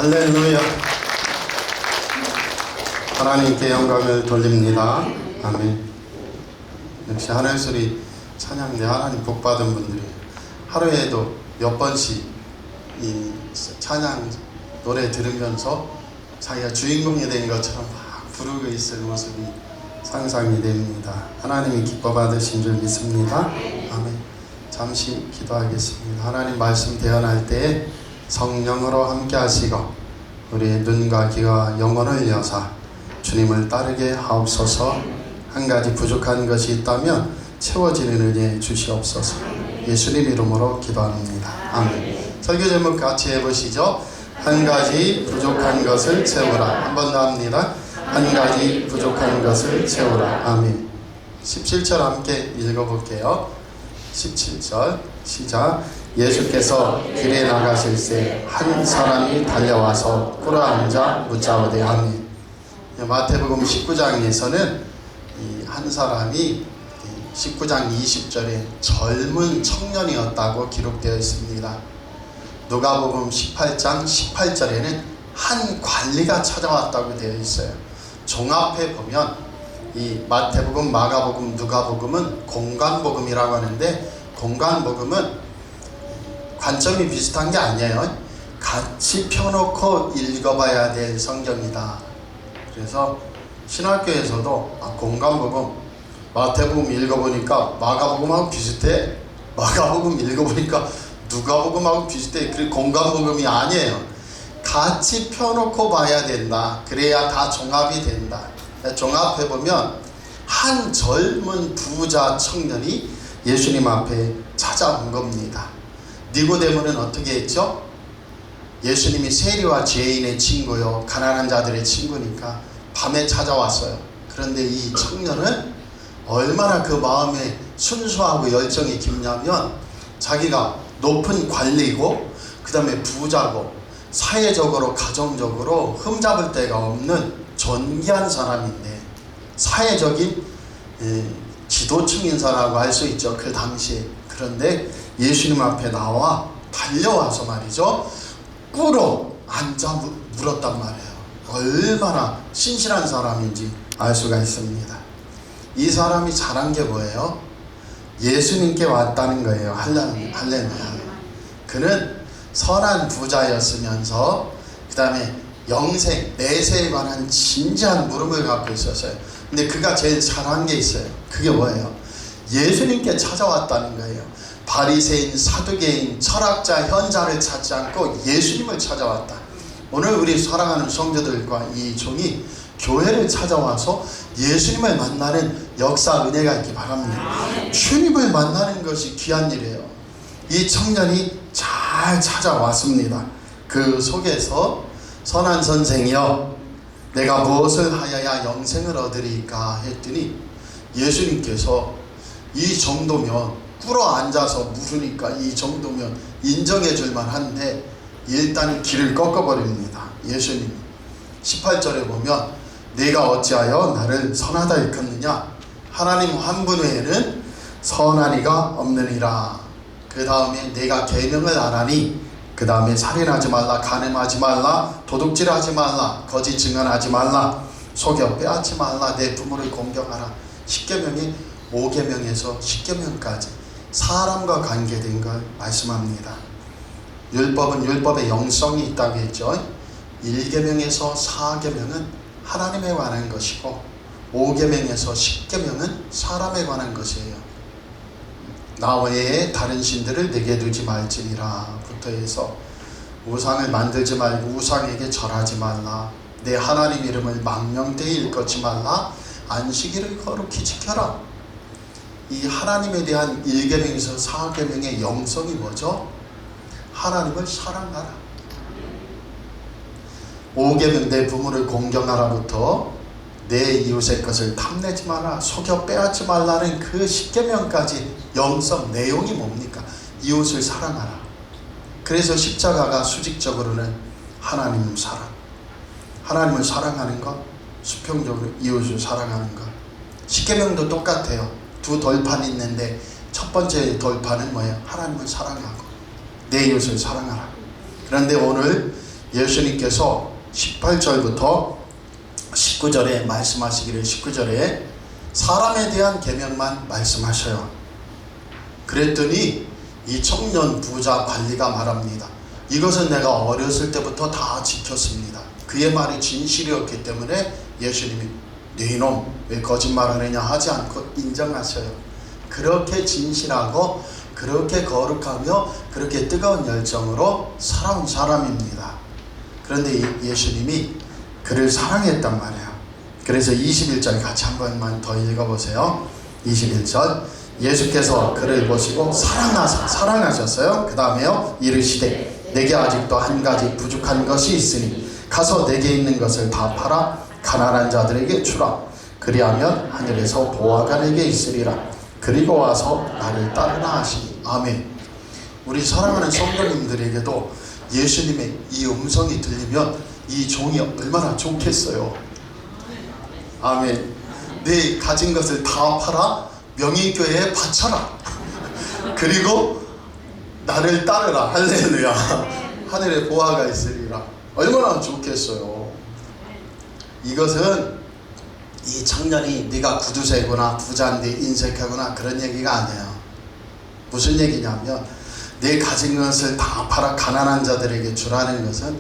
할렐루야. 하나님께 영광을 돌립니다. 아멘. 역시 하늘소리 찬양대 하나님 복받은 분들이 하루에도 몇 번씩 이 찬양 노래 들으면서 자기가 주인공이 된 것처럼 막 부르고 있을 모습이 상상이 됩니다. 하나님이 기뻐 받으신 줄 믿습니다. 아멘. 잠시 기도하겠습니다. 하나님 말씀 대언할 때에 성령으로 함께 하시고 우리의 눈과 귀와 영혼을 여사 주님을 따르게 하옵소서. 한 가지 부족한 것이 있다면 채워지는 은혜 주시옵소서. 예수님 이름으로 기도합니다. 아멘. 설교 제목 같이 해보시죠. 한 가지 부족한 것을 채우라. 한 번 더 합니다. 한 가지 부족한 것을 채우라. 아멘. 17절 함께 읽어볼게요. 17절 시작. 예수께서 길에 나가실새 한 사람이 달려와서 꿇어앉아 묻자오되. 아멘. 마태복음 19장에서는 이 한 사람이 19장 20절에 젊은 청년이었다고 기록되어 있습니다. 누가복음 18장 18절에는 한 관리가 찾아왔다고 되어 있어요. 종합해 보면 이 마태복음, 마가복음, 누가복음은 공관복음이라고 하는데, 공관복음은 관점이 비슷한 게 아니에요. 같이 펴놓고 읽어봐야 될 성경이다. 그래서 신학교에서도 공관복음, 마태복음 읽어보니까 마가복음하고 비슷해, 마가복음 읽어보니까 누가복음하고 비슷해. 그리고 공관복음이 아니에요. 같이 펴놓고 봐야 된다. 그래야 다 종합이 된다. 종합해보면 한 젊은 부자 청년이 예수님 앞에 찾아온 겁니다. 니고데모는 어떻게 했죠? 예수님이 세리와 죄인의 친구요, 가난한 자들의 친구니까 밤에 찾아왔어요. 그런데 이 청년은 얼마나 그 마음에 순수하고 열정이 깊냐면, 자기가 높은 관리고 그 다음에 부자고 사회적으로 가정적으로 흠잡을 데가 없는 존귀한 사람인데, 사회적인 지도층인사라고 할 수 있죠, 그 당시에. 그런데 예수님 앞에 나와 달려와서 말이죠, 꿇어 앉아 물었단 말이에요. 얼마나 신실한 사람인지 알 수가 있습니다. 이 사람이 잘한 게 뭐예요? 예수님께 왔다는 거예요. 할렐루야. 그는 선한 부자였으면서 그 다음에 영생, 내세에 관한 진지한 물음을 갖고 있었어요. 근데 그가 제일 잘한 게 있어요. 그게 뭐예요? 예수님께 찾아왔다는 거예요. 바리새인, 사두개인, 철학자, 현자를 찾지 않고 예수님을 찾아왔다. 오늘 우리 사랑하는 성도들과 이 종이 교회를 찾아와서 예수님을 만나는 역사, 은혜가 있기 바랍니다. 주님을 만나는 것이 귀한 일이에요. 이 청년이 잘 찾아왔습니다. 그 속에서 선한 선생이여, 내가 무엇을 하여야 영생을 얻으리까 했더니 예수님께서 이 정도면, 꿇어 앉아서 물으니까 이 정도면 인정해 줄 만한데 일단 길을 꺾어버립니다. 예수님 18절에 보면 내가 어찌하여 나를 선하다 일컫느냐, 하나님 한 분 외에는 선한 이가 없느니라. 그 다음에 내가 계명을 안 하니, 그 다음에 살인하지 말라, 간음하지 말라, 도둑질하지 말라, 거짓 증언하지 말라, 속여 빼앗지 말라, 내 부모를 공경하라. 10계명이 5계명에서 10계명까지 사람과 관계된 걸 말씀합니다. 율법은 율법의 영성이 있다고 했죠. 1계명에서 4계명은 하나님에 관한 것이고 5계명에서 10계명은 사람에 관한 것이에요. 나 외에 다른 신들을 내게 두지 말지니라 부터 해서 우상을 만들지 말고 우상에게 절하지 말라, 내 하나님 이름을 망령되이 일컫지 말라, 안식일을 거룩히 지켜라. 이 하나님에 대한 1계명에서 4계명의 영성이 뭐죠? 하나님을 사랑하라. 5계명 내 부모를 공경하라부터 내 이웃의 것을 탐내지 마라, 속여 빼앗지 말라는 그 10계명까지 영성, 내용이 뭡니까? 이웃을 사랑하라. 그래서 십자가가 수직적으로는 하나님 사랑, 하나님을 사랑하는 것, 수평적으로 이웃을 사랑하는 것. 10계명도 똑같아요. 두 돌판이 있는데 첫 번째 돌판은 뭐예요? 하나님을 사랑하고 내 이웃을 사랑하라. 그런데 오늘 예수님께서 18절부터 19절에 말씀하시기를 19절에 사람에 대한 계명만 말씀하셔요. 그랬더니 이 청년 부자 관리가 말합니다. 이것은 내가 어렸을 때부터 다 지켰습니다. 그의 말이 진실이었기 때문에 예수님이 네 이놈 왜 거짓말하느냐 하지 않고 인정하셔요. 그렇게 진실하고 그렇게 거룩하며 그렇게 뜨거운 열정으로 살아온 사람입니다. 그런데 예수님이 그를 사랑했단 말이에요. 그래서 21절 같이 한 번만 더 읽어보세요. 21절 예수께서 그를 보시고 사랑하셨어요. 그 다음에요 이르시되 내게 아직도 한 가지 부족한 것이 있으니 가서 내게 있는 것을 다 팔아 가난한 자들에게 주라. 그리하면 하늘에서 보화가 내게 있으리라. 그리고 와서 나를 따르라 하시니. 아멘. 우리 사랑하는 성도님들에게도 예수님의 이 음성이 들리면 이 종이 얼마나 좋겠어요. 아멘. 네 가진 것을 다 팔아 명의교회에 바쳐라. 그리고 나를 따르라. 할렐루야. 하늘에 보화가 있으리라. 얼마나 좋겠어요. 이것은 이 청년이 네가 구두쇠구나 부자인데 인색하구나 그런 얘기가 아니에요. 무슨 얘기냐면 네 가진 것을 다 팔아 가난한 자들에게 주라는 것은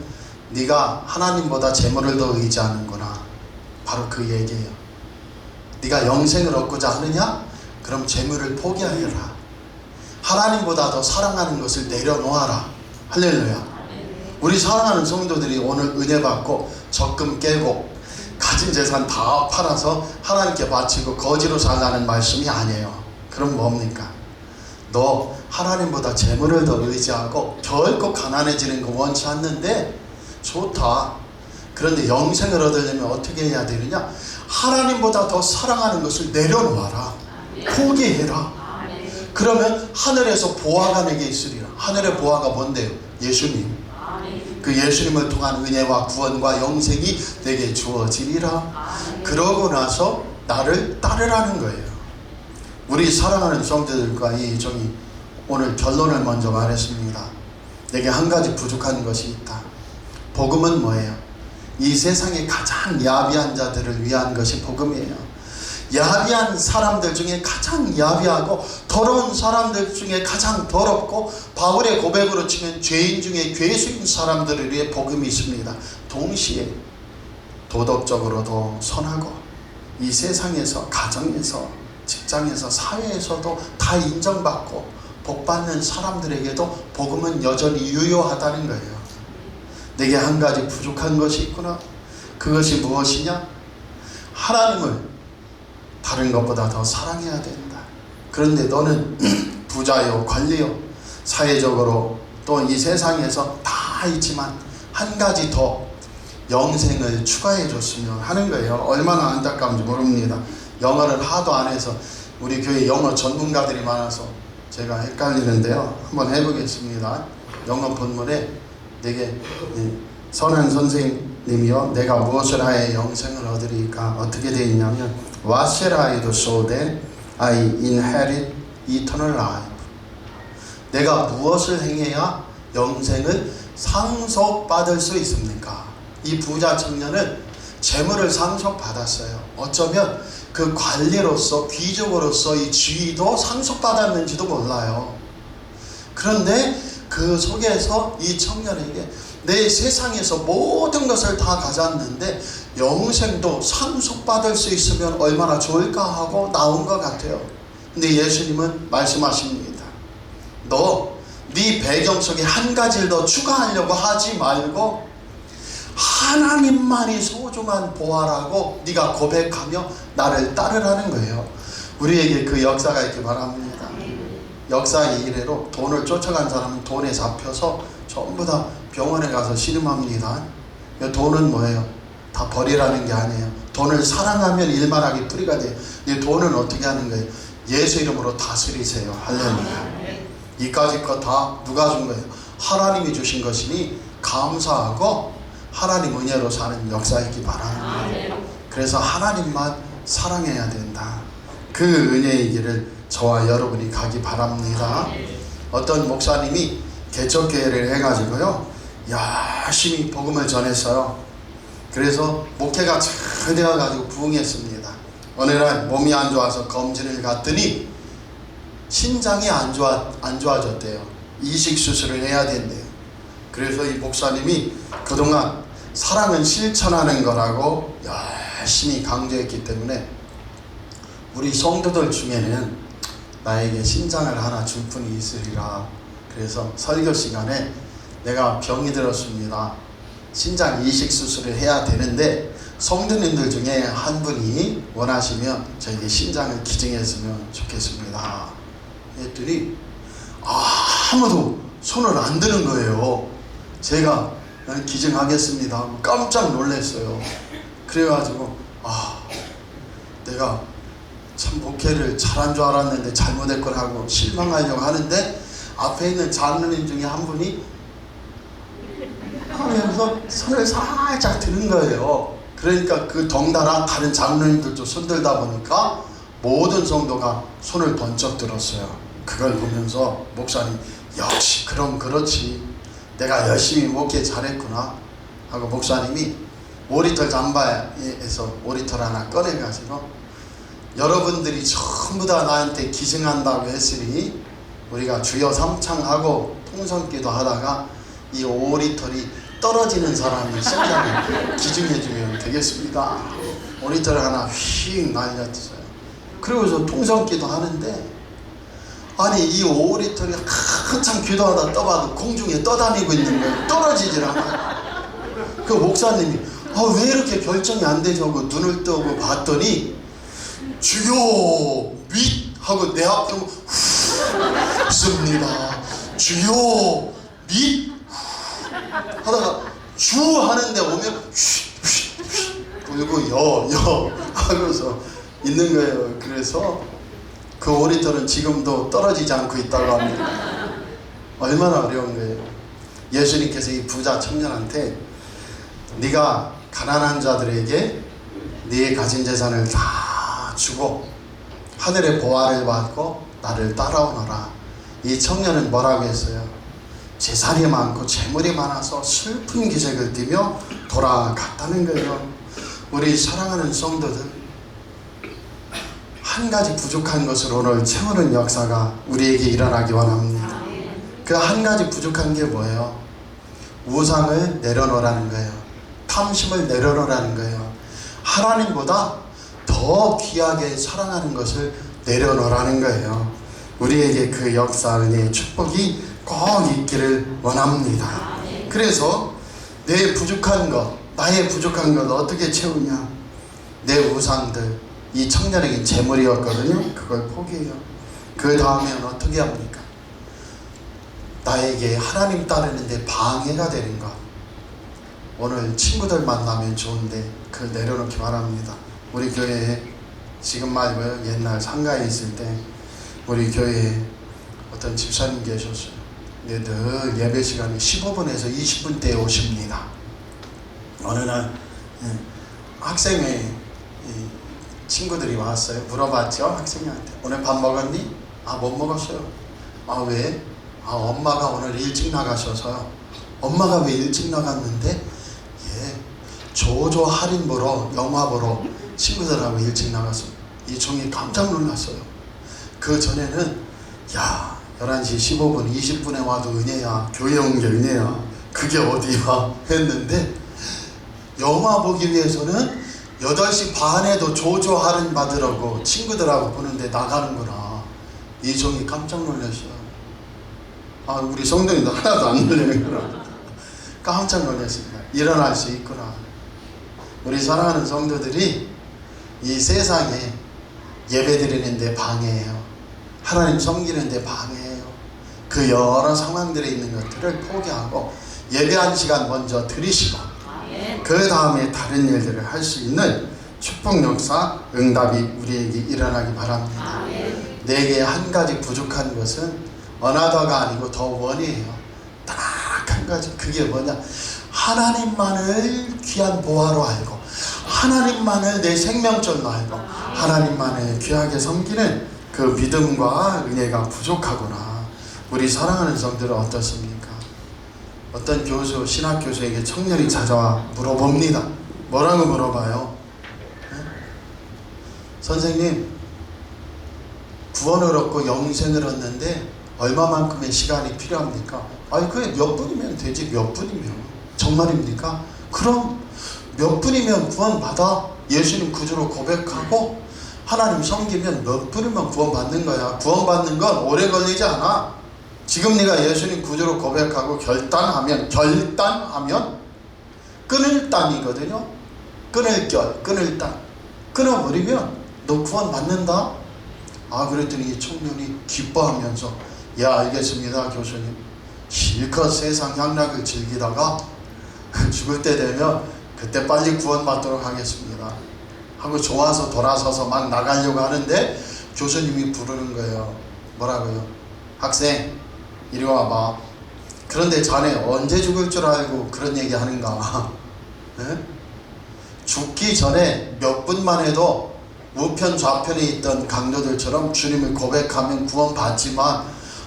네가 하나님보다 재물을 더 의지하는구나. 바로 그 얘기예요. 네가 영생을 얻고자 하느냐? 그럼 재물을 포기하여라. 하나님보다 더 사랑하는 것을 내려놓아라. 할렐루야. 우리 사랑하는 성도들이 오늘 은혜 받고 적금 깨고 가진 재산 다 팔아서 하나님께 바치고 거지로 살라는 말씀이 아니에요. 그럼 뭡니까? 너 하나님보다 재물을 더 의지하고 결코 가난해지는 거 원치 않는데 좋다. 그런데 영생을 얻으려면 어떻게 해야 되느냐? 하나님보다 더 사랑하는 것을 내려놓아라. 포기해라. 그러면 하늘에서 보화가 내게 있으리라. 하늘의 보화가 뭔데요? 예수님. 그 예수님을 통한 은혜와 구원과 영생이 내게 주어지리라. 그러고 나서 나를 따르라는 거예요. 우리 사랑하는 성도들과 이 종이 오늘 결론을 먼저 말했습니다. 내게 한 가지 부족한 것이 있다. 복음은 뭐예요? 이 세상에 가장 야비한 자들을 위한 것이 복음이에요. 야비한 사람들 중에 가장 야비하고 더러운 사람들 중에 가장 더럽고 바울의 고백으로 치면 죄인 중에 괴수인 사람들을 위해 복음이 있습니다. 동시에 도덕적으로도 선하고 이 세상에서 가정에서 직장에서 사회에서도 다 인정받고 복받는 사람들에게도 복음은 여전히 유효하다는 거예요. 내게 한 가지 부족한 것이 있구나. 그것이 무엇이냐? 하나님을 다른 것보다 더 사랑해야 된다. 그런데 너는 부자요 관리요 사회적으로 또 이 세상에서 다 있지만 한 가지 더 영생을 추가해 줬으면 하는 거예요. 얼마나 안타까운지 모릅니다. 영어를 하도 안 해서 우리 교회 영어 전문가들이 많아서 제가 헷갈리는데요. 한번 해보겠습니다. 영어 본문에 내게 선한 선생님이요 내가 무엇을 하여 영생을 얻으리까 어떻게 되어 있냐면 What shall I do so that I inherit eternal life? 내가 무엇을 행해야 영생을 상속받을 수 있습니까? 이 부자 청년은 재물을 상속받았어요. 어쩌면 그 관리로서 귀족으로서 이 지위도 상속받았는지도 몰라요. 그런데 그 속에서 이 청년에게 내 세상에서 모든 것을 다 가졌는데 영생도 상속받을 수 있으면 얼마나 좋을까 하고 나온 것 같아요. 근데 예수님은 말씀하십니다. 너 네 배경 속에 한 가지를 더 추가하려고 하지 말고 하나님만이 소중한 보화라고 네가 고백하며 나를 따르라는 거예요. 우리에게 그 역사가 있기 바랍니다. 역사의 이래로 돈을 쫓아간 사람은 돈에 잡혀서 전부 다 병원에 가서 신음합니다. 돈은 뭐예요? 다 버리라는 게 아니에요. 돈을 사랑하면 일만하게 뿌리가 돼요. 이 돈은 어떻게 하는 거예요? 예수 이름으로 다스리세요. 할렐루야. 이까짓 것 다 누가 준 거예요? 하나님이 주신 것이니 감사하고 하나님 은혜로 사는 역사이기 바랍니다. 그래서 하나님만 사랑해야 된다. 그 은혜의 길을 저와 여러분이 가기 바랍니다. 어떤 목사님이 개척교회를 해가지고요 열심히 복음을 전했어요. 그래서 목회가 잘 되어가지고 부흥했습니다. 어느 날 몸이 안 좋아서 검진을 갔더니 신장이 안 좋아졌대요. 이식 수술을 해야 된대요. 그래서 이 목사님이 그동안 사랑은 실천하는 거라고 열심히 강조했기 때문에 우리 성도들 중에는 나에게 신장을 하나 줄 분이 있으리라. 그래서 설교 시간에 내가 병이 들었습니다. 신장 이식 수술을 해야 되는데 성도님들 중에 한 분이 원하시면 저에게 신장을 기증했으면 좋겠습니다. 했더니 아무도 손을 안 드는 거예요. 제가 기증하겠습니다 하고 깜짝 놀랐어요. 그래가지고 내가 참 목회를 잘한 줄 알았는데 잘못했걸 하고 실망하려고 하는데 앞에 있는 장로님 중에 한 분이 하면서 손을 살짝 드는 거예요. 그러니까 그 덩달아 다른 장로님들도 손 들다 보니까 모든 성도가 손을 번쩍 들었어요. 그걸 보면서 목사님 역시 그럼 그렇지, 내가 열심히 목회 잘했구나 하고 목사님이 5리터 잠바에서 5리터를 하나 꺼내가지고 여러분들이 전부 다 나한테 기증한다고 했으니 우리가 주여 삼창하고 통성기도 하다가 이 5리터를 떨어지는 사람이 신장을 기증해주면 되겠습니다. 5리터를 하나 휙 날렸어요. 그리고서 통성기도 하는데 아니 이 5리터를 한참 기도하다 떠봐도 공중에 떠다니고 있는 거예요. 떨어지질 않아요. 그 목사님이 왜 이렇게 결정이 안 되죠 하고 눈을 뜨고 봤더니 주여 밋 하고 내 앞에 오면 후 씁니다. 주여 밋 하다가 주 하는데 오면 불고 여 하고서 있는 거예요. 그래서 그 5리터는 지금도 떨어지지 않고 있다고 합니다. 얼마나 어려운 거예요. 예수님께서 이 부자 청년한테 네가 가난한 자들에게 네 가진 재산을 다 주고 하늘의 보화를 받고 나를 따라오너라. 이 청년은 뭐라고 했어요? 재산이 많고 재물이 많아서 슬픈 기색을 띠며 돌아갔다는 거예요. 우리 사랑하는 성도들, 한 가지 부족한 것을 오늘 채우는 역사가 우리에게 일어나기 원합니다. 그 한 가지 부족한 게 뭐예요? 우상을 내려놓으라는 거예요. 탐심을 내려놓으라는 거예요. 하나님보다 더 귀하게 사랑하는 것을 내려놓으라는 거예요. 우리에게 그 역사, 은혜의 축복이 꼭 있기를 원합니다. 그래서 내 부족한 것, 나의 부족한 것 어떻게 채우냐? 내 우상들, 이 청년에게 재물이었거든요. 그걸 포기해요. 그 다음에는 어떻게 합니까? 나에게 하나님 따르는데 방해가 되는 것. 오늘 친구들 만나면 좋은데 그걸 내려놓기 바랍니다. 우리 교회에 지금 말고요, 옛날 상가에 있을 때 우리 교회에 어떤 집사님 계셨어요. 근데 늘 예배 시간에 15분에서 20분대에 오십니다. 어느 날 학생회 친구들이 왔어요. 물어봤죠. 학생한테 오늘 밥 먹었니? 못 먹었어요. 왜? 엄마가 오늘 일찍 나가셔서요. 엄마가 왜 일찍 나갔는데? 조조 할인 보러, 영화 보러 친구들하고 일찍 나갔어요. 이 종이 깜짝 놀랐어요. 그 전에는 11시 15분 20분에 와도 은혜야, 교회 온 게 은혜야, 그게 어디야 했는데 영화 보기 위해서는 8시 반에도 조조 할인 받으라고 친구들하고 보는데 나가는구나. 이 종이 깜짝 놀랐어요. 우리 성도님도 하나도 안 놀래요. 깜짝 놀랐습니다. 일어날 수 있구나. 우리 사랑하는 성도들이 이 세상에 예배드리는데 방해해요. 하나님 섬기는데 방해해요. 그 여러 상황들에 있는 것들을 포기하고 예배 한 시간 먼저 드리시고 그 다음에 다른 일들을 할 수 있는 축복 역사, 응답이 우리에게 일어나기 바랍니다. 내게 한 가지 부족한 것은 어나더가 아니고 더 원이에요. 딱 한 가지. 그게 뭐냐? 하나님만을 귀한 보화로 알고 하나님만을 내 생명줄로 알고 하나님만을 귀하게 섬기는 그 믿음과 은혜가 부족하구나. 우리 사랑하는 성들은 어떻습니까? 어떤 교수, 신학 교수에게 청년이 찾아와 물어봅니다. 뭐라고 물어봐요? 네? 선생님, 구원을 얻고 영생을 얻는데 얼마만큼의 시간이 필요합니까? 아니 그게 몇 분이면 되지. 몇 분이면. 정말입니까? 그럼 몇 분이면 구원받아? 예수님 구주로 고백하고 하나님 섬기면 몇 분이면 구원받는 거야. 구원받는 건 오래 걸리지 않아. 지금 네가 예수님 구주로 고백하고 결단하면 끊을 단이거든요. 끊을 단. 끊어버리면 너 구원받는다? 아, 그랬더니 이 청년이 기뻐하면서, 예, 알겠습니다 교수님. 실컷 세상 향락을 즐기다가 죽을 때 되면 그때 빨리 구원받도록 하겠습니다 하고 좋아서 돌아서서 막 나가려고 하는데 교수님이 부르는 거예요. 뭐라고요? 학생, 이리 와봐. 그런데 자네 언제 죽을 줄 알고 그런 얘기 하는가? 네? 죽기 전에 몇 분만 해도 우편 좌편에 있던 강도들처럼 주님을 고백하면 구원받지만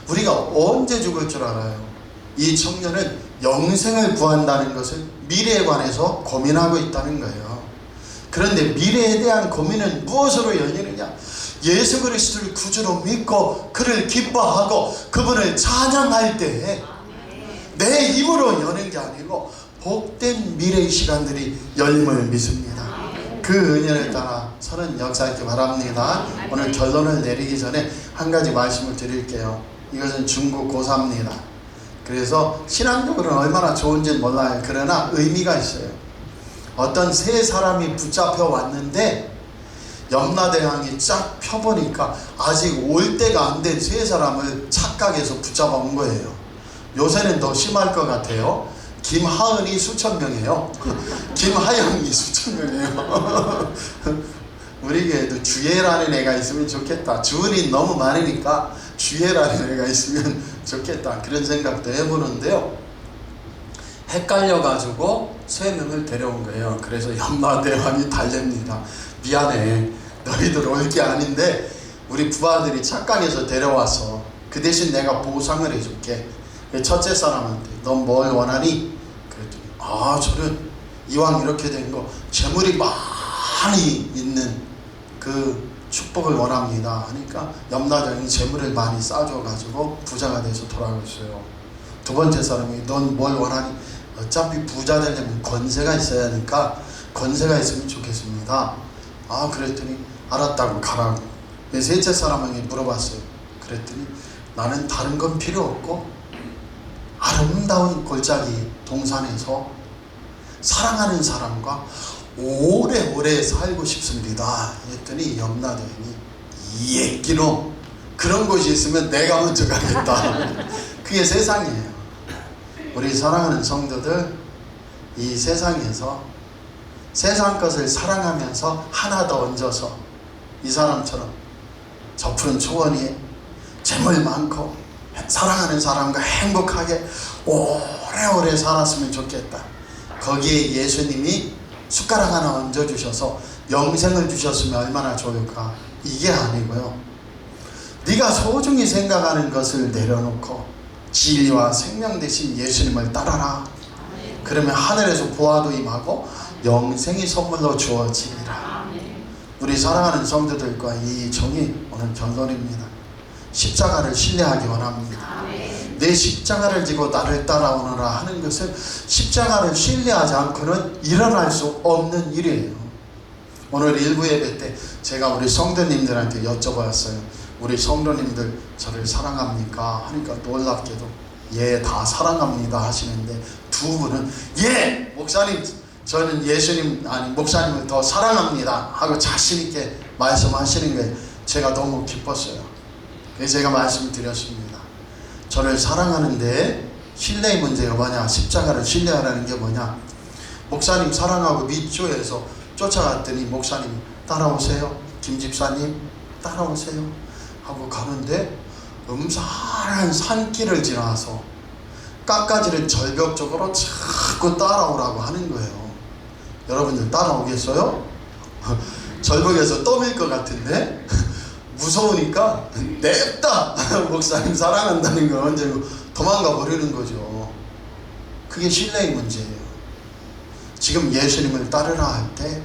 우리가 언제 죽을 줄 알아요? 이 청년은 영생을 구한다는 것을 미래에 관해서 고민하고 있다는 거예요. 그런데 미래에 대한 고민은 무엇으로 열리느냐? 예수 그리스도를 구주로 믿고 그를 기뻐하고 그분을 찬양할 때에 내 힘으로 여는 게 아니고 복된 미래의 시간들이 열림을 믿습니다. 그 은혜를 따라 서는 역사하기 바랍니다. 오늘 결론을 내리기 전에 한 가지 말씀을 드릴게요. 이것은 중국 고3입니다. 그래서 신앙적으로는 얼마나 좋은지는 몰라요. 그러나 의미가 있어요. 어떤 세 사람이 붙잡혀 왔는데 염라대왕이 쫙 펴보니까 아직 올 때가 안 된 세 사람을 착각해서 붙잡아 온 거예요. 요새는 더 심할 것 같아요. 김하은이 수천 명이에요. 김하영이 수천 명이에요. 우리 교회도 주혜라는 애가 있으면 좋겠다. 주은이 너무 많으니까 주혜라는 애가 있으면 좋겠다. 그런 생각도 해보는데요. 헷갈려가지고 세 명을 데려온 거예요. 그래서 염라대왕이 달랩니다. 미안해. 너희들 올 게 아닌데 우리 부하들이 착각해서 데려와서 그 대신 내가 보상을 해줄게. 첫째 사람한테 넌 뭘 원하니? 그랬더니 아, 저는 이왕 이렇게 된 거 재물이 많이 있는 그 축복을 원합니다 하니까 염라대왕이 재물을 많이 싸줘가지고 부자가 돼서 돌아갔어요. 두 번째 사람이 넌 뭘 원하니? 어차피 부자 되려면 권세가 있어야 하니까 권세가 있으면 좋겠습니다. 아, 그랬더니 알았다고 가라고. 셋째 사람에게 물어봤어요. 그랬더니 나는 다른 건 필요 없고 아름다운 골짜기 동산에서 사랑하는 사람과 오래오래 살고 싶습니다 했더니 염라대왕이 이 애끼놈, 그런 곳이 있으면 내가 먼저 가겠다. 그게 세상이에요. 우리 사랑하는 성도들, 이 세상에서 세상 것을 사랑하면서 하나 더 얹어서 이 사람처럼 저 푸른 초원이 재물 많고 사랑하는 사람과 행복하게 오래오래 살았으면 좋겠다. 거기에 예수님이 숟가락 하나 얹어주셔서 영생을 주셨으면 얼마나 좋을까. 이게 아니고요. 네가 소중히 생각하는 것을 내려놓고 진리와 생명 되신 예수님을 따라라. 그러면 하늘에서 보화도 임하고 영생이 선물로 주어지리라. 우리 사랑하는 성도들과 이 정의 오늘 결론입니다. 십자가를 신뢰하기 원합니다. 내 십자가를 지고 나를 따라오너라 하는 것은 십자가를 신뢰하지 않고는 일어날 수 없는 일이에요. 오늘 일부 예배 때 제가 우리 성도님들한테 여쭤봤어요. 우리 성도님들 저를 사랑합니까? 하니까 놀랍게도 예, 다 사랑합니다 하시는데 두 분은 예, 목사님 저는 예수님 아니 목사님을 더 사랑합니다 하고 자신 있게 말씀하시는 게 제가 너무 기뻤어요. 그래서 제가 말씀을 드렸습니다. 저를 사랑하는데 신뢰의 문제가 뭐냐? 십자가를 신뢰하라는 게 뭐냐? 목사님 사랑하고 믿죠 해서 쫓아갔더니 목사님이 따라오세요. 김 집사님 따라오세요 하고 가는데 음산한 산길을 지나서 깎아지른 절벽 쪽으로 자꾸 따라오라고 하는 거예요. 여러분들 따라오겠어요? 절벽에서 떠밀 것 같은데 무서우니까 냅다 목사님 사랑한다는 걸 언제고 도망가 버리는 거죠. 그게 신뢰의 문제예요. 지금 예수님을 따르라 할 때,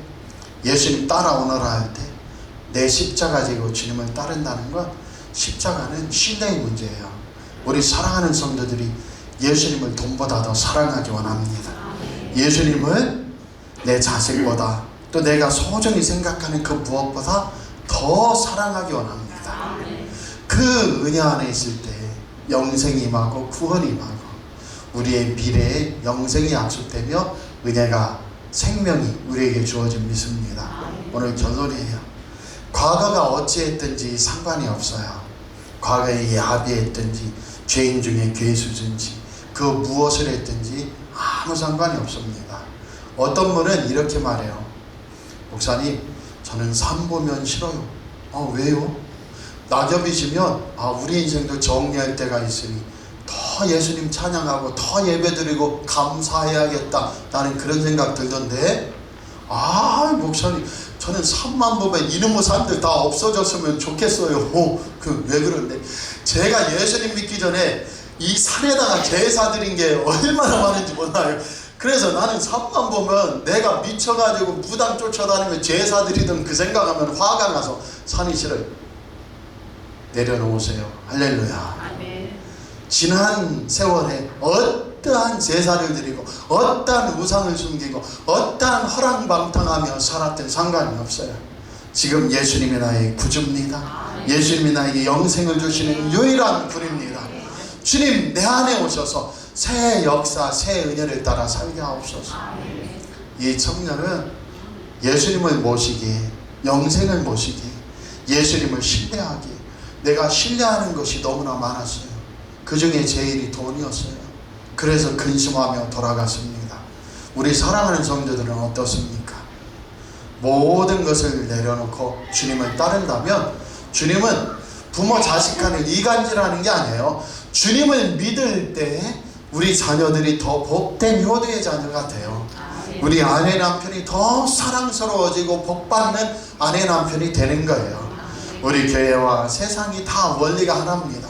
예수님 따라오너라 할 때 내 십자가 지고 주님을 따른다는 건 십자가는 신뢰의 문제예요. 우리 사랑하는 성도들이 예수님을 돈보다 더 사랑하기 원합니다. 예수님을 내 자식보다 또 내가 소중히 생각하는 그 무엇보다 더 사랑하기 원합니다. 그 은혜 안에 있을 때 영생이 임하고 구원이 임하고 우리의 미래에 영생이 약속되며 은혜가 생명이 우리에게 주어진 믿습니다. 오늘 결론이에요. 과거가 어찌했든지 상관이 없어요. 과거에 야비했든지 죄인 중에 괴수든지 그 무엇을 했든지 아무 상관이 없습니다. 어떤 분은 이렇게 말해요. 목사님, 저는 산 보면 싫어요. 왜요? 낙엽이 지면 우리 인생도 정리할 때가 있으니 더 예수님 찬양하고 더 예배드리고 감사해야겠다, 나는 그런 생각 들던데, 목사님, 저는 산만 보면 이놈의 산들 다 없어졌으면 좋겠어요. 왜 그런데? 제가 예수님 믿기 전에 이 산에다가 제사 드린 게 얼마나 많은지 몰라요. 그래서 나는 산만 보면 내가 미쳐가지고 무당 쫓아다니며 제사 드리던 그 생각하면 화가 나서 산이 싫어요. 내려놓으세요. 할렐루야. 아멘. 지난 세월에 어떠한 제사를 드리고 어떠한 우상을 숨기고 어떠한 허랑방탕하며 살았던 상관이 없어요. 지금 예수님이 나의 구주입니다. 예수님이 나에게 영생을 주시는 유일한 분입니다. 주님, 내 안에 오셔서 새 역사, 새 은혜를 따라 살게 하옵소서. 이 청년은 예수님을 모시기에, 영생을 모시기에, 예수님을 신뢰하기에 내가 신뢰하는 것이 너무나 많았어요. 그 중에 제일이 돈이었어요. 그래서 근심하며 돌아갔습니다. 우리 사랑하는 성도들은 어떻습니까? 모든 것을 내려놓고 주님을 따른다면 주님은 부모 자식 간에 이간질하는 게 아니에요. 주님을 믿을 때 우리 자녀들이 더 복된 효도의 자녀가 돼요. 우리 아내 남편이 더 사랑스러워지고 복받는 아내 남편이 되는 거예요. 우리 교회와 세상이 다 원리가 하나입니다.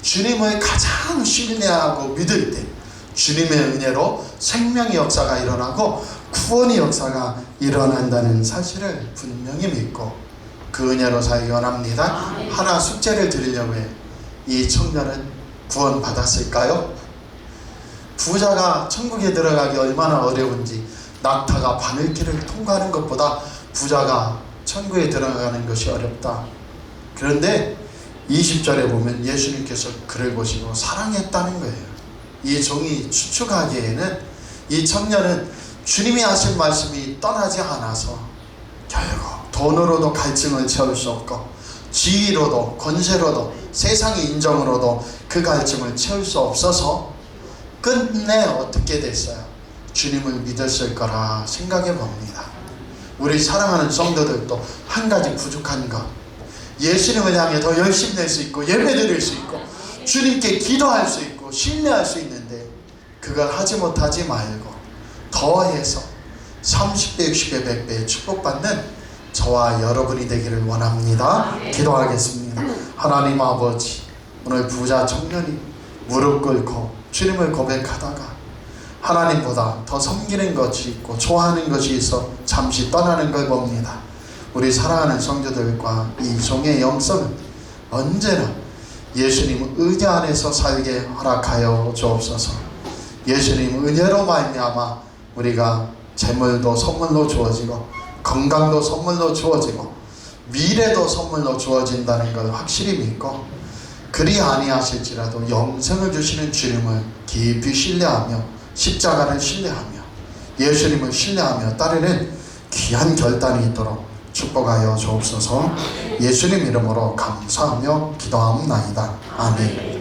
주님을 가장 신뢰하고 믿을 때 주님의 은혜로 생명의 역사가 일어나고 구원의 역사가 일어난다는 사실을 분명히 믿고 그 은혜로 살기 원합니다. 하나 숙제를 드리려고 해요. 이 청년은 구원 받았을까요? 부자가 천국에 들어가기 얼마나 어려운지, 낙타가 바늘길을 통과하는 것보다 부자가 천국에 들어가는 것이 어렵다. 그런데 20절에 보면 예수님께서 그를 보시고 사랑했다는 거예요. 이 종이 추측하기에는 이 청년은 주님이 하신 말씀이 떠나지 않아서 결국 돈으로도 갈증을 채울 수 없고 지위로도 권세로도 세상의 인정으로도 그 갈증을 채울 수 없어서 끝내 어떻게 됐어요? 주님을 믿었을 거라 생각해 봅니다. 우리 사랑하는 성도들도 한 가지 부족한 것, 예수님을 향해 더 열심히 낼 수 있고 예배 드릴 수 있고 주님께 기도할 수 있고 신뢰할 수 있는데 그걸 하지 못하지 말고 더해서 30배, 60배, 100배 축복받는 저와 여러분이 되기를 원합니다. 기도하겠습니다. 하나님 아버지, 오늘 부자 청년이 무릎 꿇고 주님을 고백하다가 하나님보다 더 섬기는 것이 있고 좋아하는 것이 있어 잠시 떠나는 걸 봅니다. 우리 사랑하는 성도들과 이 종의 영성은 언제나 예수님 은혜 안에서 살게 허락하여 주옵소서. 예수님 은혜로 말미암아 우리가 재물도 선물로 주어지고 건강도 선물로 주어지고 미래도 선물로 주어진다는 걸 확실히 믿고 그리 아니하실지라도 영생을 주시는 주님을 깊이 신뢰하며 십자가를 신뢰하며 예수님을 신뢰하며 따르는 귀한 결단이 있도록 축복하여 주옵소서. 예수님 이름으로 감사하며 기도하옵나이다. 아멘.